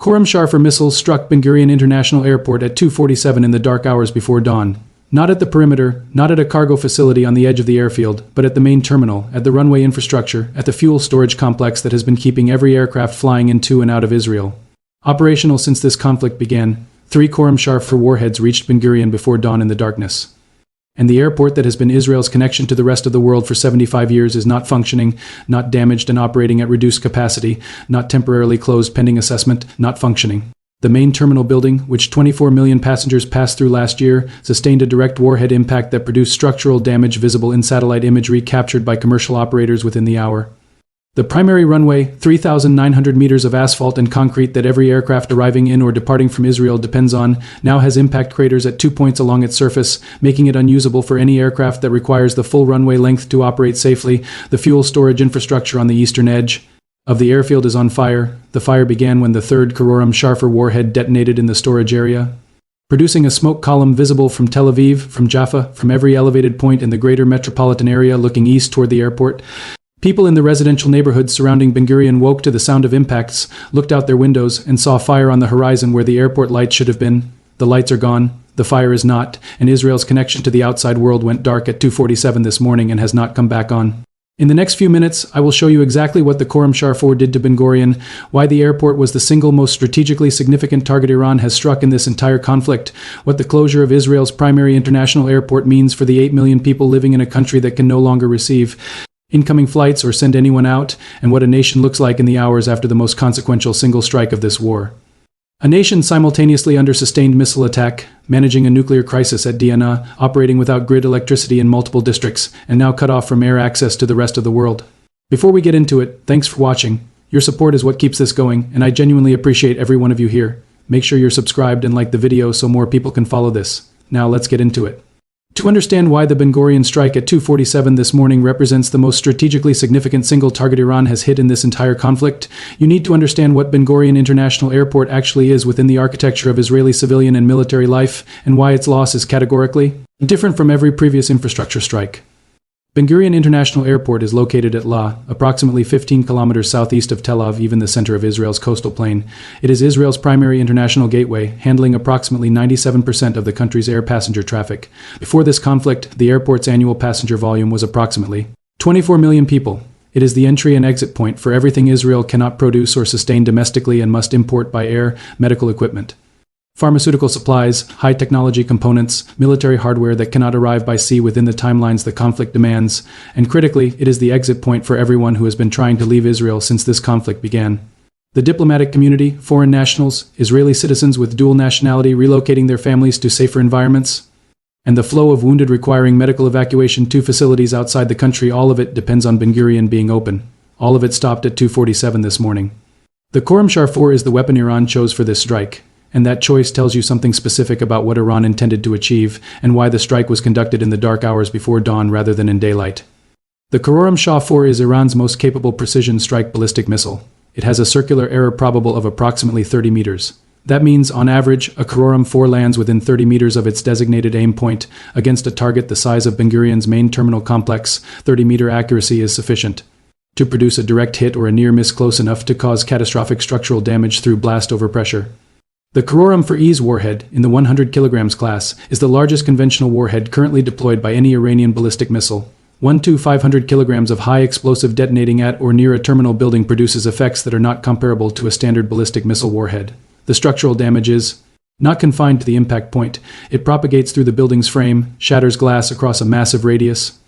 Khorramshahr-4 missiles struck Ben Gurion International Airport at 2:47 in the dark hours before dawn. Not at the perimeter, not at a cargo facility on the edge of the airfield, but at the main terminal, at the runway infrastructure, at the fuel storage complex that has been keeping every aircraft flying into and out of Israel. Operational since this conflict began, 3 Khorramshahr-4 warheads reached Ben Gurion before dawn in the darkness. And the airport that has been Israel's connection to the rest of the world for 75 years is not functioning, not damaged and operating at reduced capacity, not temporarily closed pending assessment, not functioning. The main terminal building, which 24 million passengers passed through last year, sustained a direct warhead impact that produced structural damage visible in satellite imagery captured by commercial operators within the hour. The primary runway, 3,900 meters of asphalt and concrete that every aircraft arriving in or departing from Israel depends on, now has impact craters at 2 points along its surface, making it unusable for any aircraft that requires the full runway length to operate safely. The fuel storage infrastructure on the eastern edge of the airfield is on fire. The fire began when the 3rd Khorramshahr-4 warhead detonated in the storage area, producing a smoke column visible from Tel Aviv, from Jaffa, from every elevated point in the greater metropolitan area looking east toward the airport. People in the residential neighborhoods surrounding Ben Gurion woke to the sound of impacts, looked out their windows, and saw fire on the horizon where the airport lights should have been. The lights are gone, the fire is not, and Israel's connection to the outside world went dark at 2:47 this morning and has not come back on. In the next few minutes, I will show you exactly what the Khorramshahr-4 did to Ben Gurion, why the airport was the single most strategically significant target Iran has struck in this entire conflict, what the closure of Israel's primary international airport means for the 8 million people living in a country that can no longer receive incoming flights or send anyone out, and what a nation looks like in the hours after the most consequential single strike of this war. A nation simultaneously under sustained missile attack, managing a nuclear crisis at Diana, operating without grid electricity in multiple districts, and now cut off from air access to the rest of the world. Before we get into it, thanks for watching. Your support is what keeps this going, and I genuinely appreciate every one of you here. Make sure you're subscribed and like the video so more people can follow this. Now let's get into it. To understand why the Ben Gurion strike at 2:47 this morning represents the most strategically significant single target Iran has hit in this entire conflict, you need to understand what Ben Gurion International Airport actually is within the architecture of Israeli civilian and military life, and why its loss is categorically different from every previous infrastructure strike. Ben Gurion International Airport is located at La, approximately 15 kilometers southeast of Tel Aviv, in the center of Israel's coastal plain. It is Israel's primary international gateway, handling approximately 97% of the country's air passenger traffic. Before this conflict, the airport's annual passenger volume was approximately 24 million people. It is the entry and exit point for everything Israel cannot produce or sustain domestically and must import by air: medical equipment, pharmaceutical supplies, high-technology components, military hardware that cannot arrive by sea within the timelines the conflict demands, and critically, it is the exit point for everyone who has been trying to leave Israel since this conflict began. The diplomatic community, foreign nationals, Israeli citizens with dual nationality relocating their families to safer environments, and the flow of wounded requiring medical evacuation to facilities outside the country, all of it depends on Ben Gurion being open. All of it stopped at 2:47 this morning. The Khorramshahr-4 is the weapon Iran chose for this strike, and that choice tells you something specific about what Iran intended to achieve, and why the strike was conducted in the dark hours before dawn rather than in daylight. The Khorramshahr-4 is Iran's most capable precision strike ballistic missile. It has a circular error probable of approximately 30 meters. That means, on average, a Khorram-4 lands within 30 meters of its designated aim point against a target the size of Ben Gurion's main terminal complex. 30-meter accuracy is sufficient to produce a direct hit or a near-miss close enough to cause catastrophic structural damage through blast overpressure. The Khorram-4 warhead, in the 100 kilograms class, is the largest conventional warhead currently deployed by any Iranian ballistic missile. 1 to 500 kilograms of high explosive detonating at or near a terminal building produces effects that are not comparable to a standard ballistic missile warhead. The structural damage is not confined to the impact point. It propagates through the building's frame, shatters glass across a massive radius,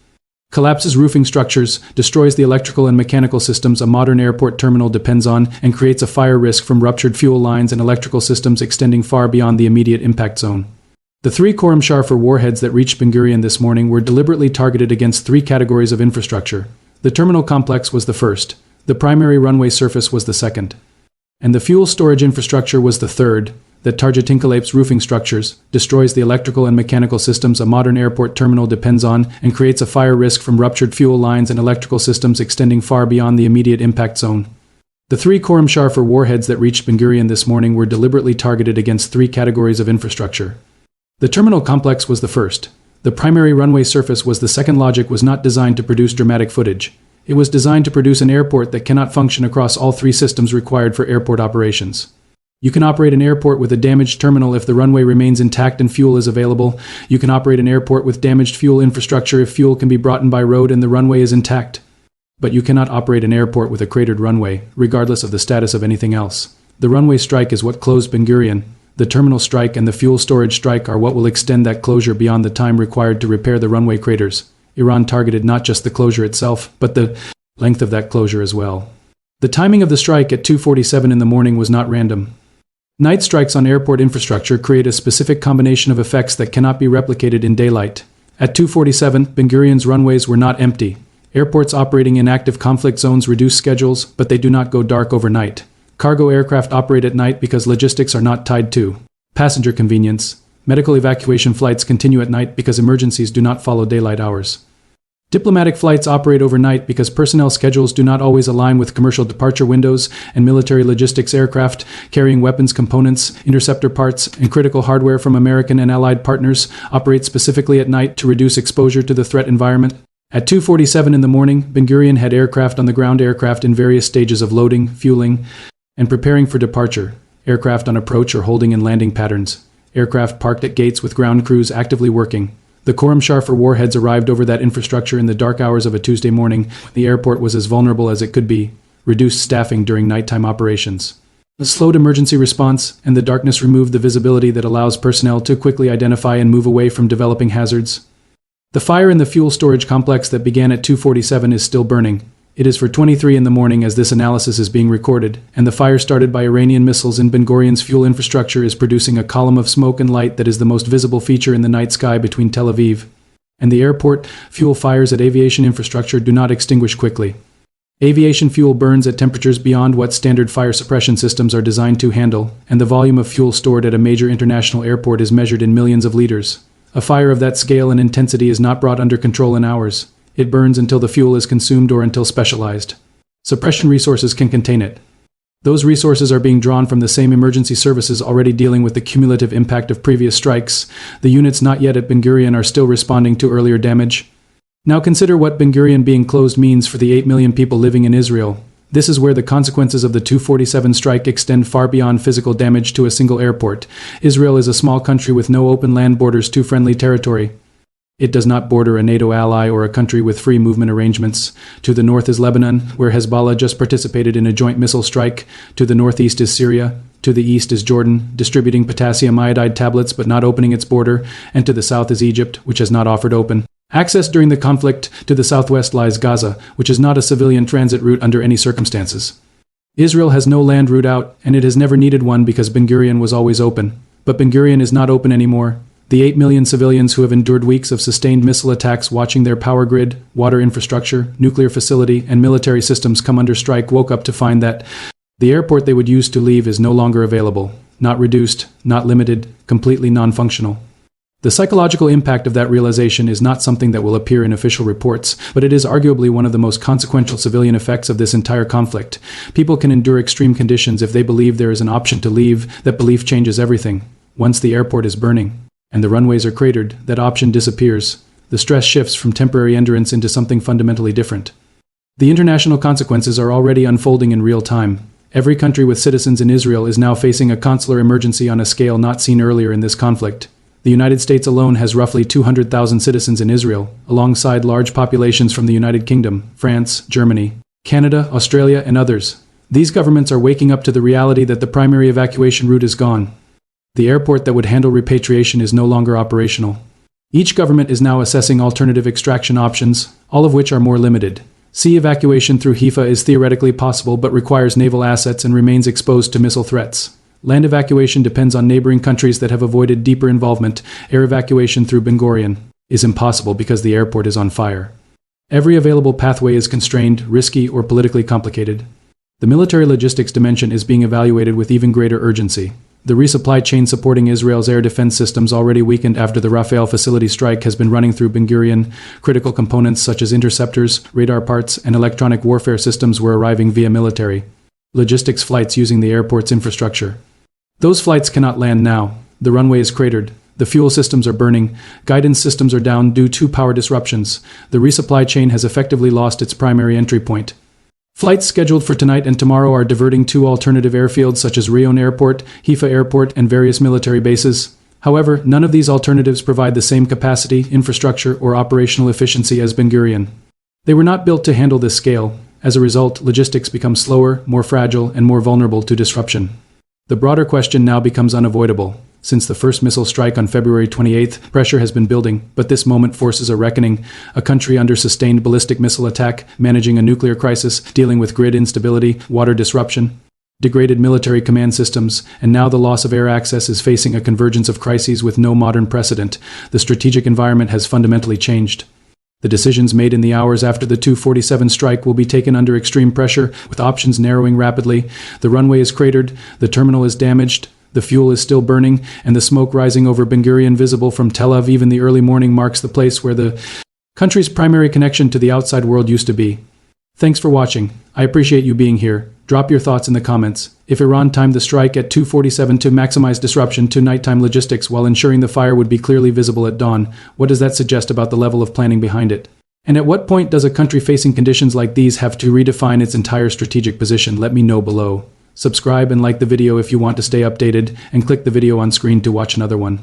collapses roofing structures, destroys the electrical and mechanical systems a modern airport terminal depends on, and creates a fire risk from ruptured fuel lines and electrical systems extending far beyond the immediate impact zone. The 3 Khorramshahr-4 warheads that reached Ben Gurion this morning were deliberately targeted against 3 categories of infrastructure. The terminal complex was the first, the primary runway surface was the second, and the fuel storage infrastructure was the third. That targetinculates roofing structures, destroys the electrical and mechanical systems a modern airport terminal depends on, and creates a fire risk from ruptured fuel lines and electrical systems extending far beyond the immediate impact zone. The 3 Khorramshahr-4 warheads that reached Ben Gurion this morning were deliberately targeted against 3 categories of infrastructure. The terminal complex was the first. The primary runway surface was the second. Logic was not designed to produce dramatic footage. It was designed to produce an airport that cannot function across all 3 systems required for airport operations. You can operate an airport with a damaged terminal if the runway remains intact and fuel is available. You can operate an airport with damaged fuel infrastructure if fuel can be brought in by road and the runway is intact. But you cannot operate an airport with a cratered runway, regardless of the status of anything else. The runway strike is what closed Ben Gurion. The terminal strike and the fuel storage strike are what will extend that closure beyond the time required to repair the runway craters. Iran targeted not just the closure itself, but the length of that closure as well. The timing of the strike at 2:47 in the morning was not random. Night strikes on airport infrastructure create a specific combination of effects that cannot be replicated in daylight. At 2:47, Ben Gurion's runways were not empty. Airports operating in active conflict zones reduce schedules, but they do not go dark overnight. Cargo aircraft operate at night because logistics are not tied to passenger convenience. Medical evacuation flights continue at night because emergencies do not follow daylight hours. Diplomatic flights operate overnight because personnel schedules do not always align with commercial departure windows, and military logistics aircraft carrying weapons components, interceptor parts, and critical hardware from American and Allied partners operate specifically at night to reduce exposure to the threat environment. At 2:47 in the morning, Ben Gurion had aircraft on the ground, aircraft in various stages of loading, fueling, and preparing for departure, aircraft on approach or holding and landing patterns, aircraft parked at gates with ground crews actively working. The Khorramshahr-4 warheads arrived over that infrastructure in the dark hours of a Tuesday morning when the airport was as vulnerable as it could be, reduced staffing during nighttime operations. A slowed emergency response, and the darkness removed the visibility that allows personnel to quickly identify and move away from developing hazards. The fire in the fuel storage complex that began at 2:47 is still burning. It is 4:23 in the morning as this analysis is being recorded, and the fire started by Iranian missiles in Ben Gurion's fuel infrastructure is producing a column of smoke and light that is the most visible feature in the night sky between Tel Aviv and the airport. Fuel fires at aviation infrastructure do not extinguish quickly. Aviation fuel burns at temperatures beyond what standard fire suppression systems are designed to handle, and the volume of fuel stored at a major international airport is measured in millions of liters. A fire of that scale and intensity is not brought under control in hours. It burns until the fuel is consumed or until specialized suppression resources can contain it. Those resources are being drawn from the same emergency services already dealing with the cumulative impact of previous strikes. The units not yet at Ben Gurion are still responding to earlier damage. Now consider what Ben Gurion being closed means for the 8 million people living in Israel. This is where the consequences of the 2:47 strike extend far beyond physical damage to a single airport. Israel is a small country with no open land borders to friendly territory. It does not border a NATO ally or a country with free movement arrangements. To the north is Lebanon, where Hezbollah just participated in a joint missile strike. To the northeast is Syria. To the east is Jordan, distributing potassium iodide tablets but not opening its border. And to the south is Egypt, which has not offered open access during the conflict. To the southwest lies Gaza, which is not a civilian transit route under any circumstances. Israel has no land route out, and it has never needed one because Ben Gurion was always open. But Ben Gurion is not open anymore. The 8 million civilians who have endured weeks of sustained missile attacks watching their power grid, water infrastructure, nuclear facility, and military systems come under strike woke up to find that the airport they would use to leave is no longer available, not reduced, not limited, completely non-functional. The psychological impact of that realization is not something that will appear in official reports, but it is arguably one of the most consequential civilian effects of this entire conflict. People can endure extreme conditions if they believe there is an option to leave. That belief changes everything. Once the airport is burning and the runways are cratered, that option disappears. The stress shifts from temporary endurance into something fundamentally different. The international consequences are already unfolding in real time. Every country with citizens in Israel is now facing a consular emergency on a scale not seen earlier in this conflict. The United States alone has roughly 200,000 citizens in Israel, alongside large populations from the United Kingdom, France, Germany, Canada, Australia, and others. These governments are waking up to the reality that the primary evacuation route is gone. The airport that would handle repatriation is no longer operational. Each government is now assessing alternative extraction options, all of which are more limited. Sea evacuation through Haifa is theoretically possible but requires naval assets and remains exposed to missile threats. Land evacuation depends on neighboring countries that have avoided deeper involvement. Air evacuation through Ben Gurion is impossible because the airport is on fire. Every available pathway is constrained, risky, or politically complicated. The military logistics dimension is being evaluated with even greater urgency. The resupply chain supporting Israel's air defense systems, already weakened after the Rafael facility strike, has been running through Ben Gurion. Critical components such as interceptors, radar parts, and electronic warfare systems were arriving via military logistics flights using the airport's infrastructure. Those flights cannot land now. The runway is cratered. The fuel systems are burning. Guidance systems are down due to power disruptions. The resupply chain has effectively lost its primary entry point. Flights scheduled for tonight and tomorrow are diverting to alternative airfields such as Rion Airport, Haifa Airport, and various military bases. However, none of these alternatives provide the same capacity, infrastructure, or operational efficiency as Ben Gurion. They were not built to handle this scale. As a result, logistics become slower, more fragile, and more vulnerable to disruption. The broader question now becomes unavoidable. Since the first missile strike on February 28th, pressure has been building, but this moment forces a reckoning. A country under sustained ballistic missile attack, managing a nuclear crisis, dealing with grid instability, water disruption, degraded military command systems, and now the loss of air access is facing a convergence of crises with no modern precedent. The strategic environment has fundamentally changed. The decisions made in the hours after the 247 strike will be taken under extreme pressure, with options narrowing rapidly. The runway is cratered, the terminal is damaged, the fuel is still burning, and the smoke rising over Ben Gurion visible from Tel Aviv in the early morning marks the place where the country's primary connection to the outside world used to be. Thanks for watching. I appreciate you being here. Drop your thoughts in the comments. If Iran timed the strike at 2:47 to maximize disruption to nighttime logistics while ensuring the fire would be clearly visible at dawn, what does that suggest about the level of planning behind it? And at what point does a country facing conditions like these have to redefine its entire strategic position? Let me know below. Subscribe and like the video if you want to stay updated, and click the video on screen to watch another one.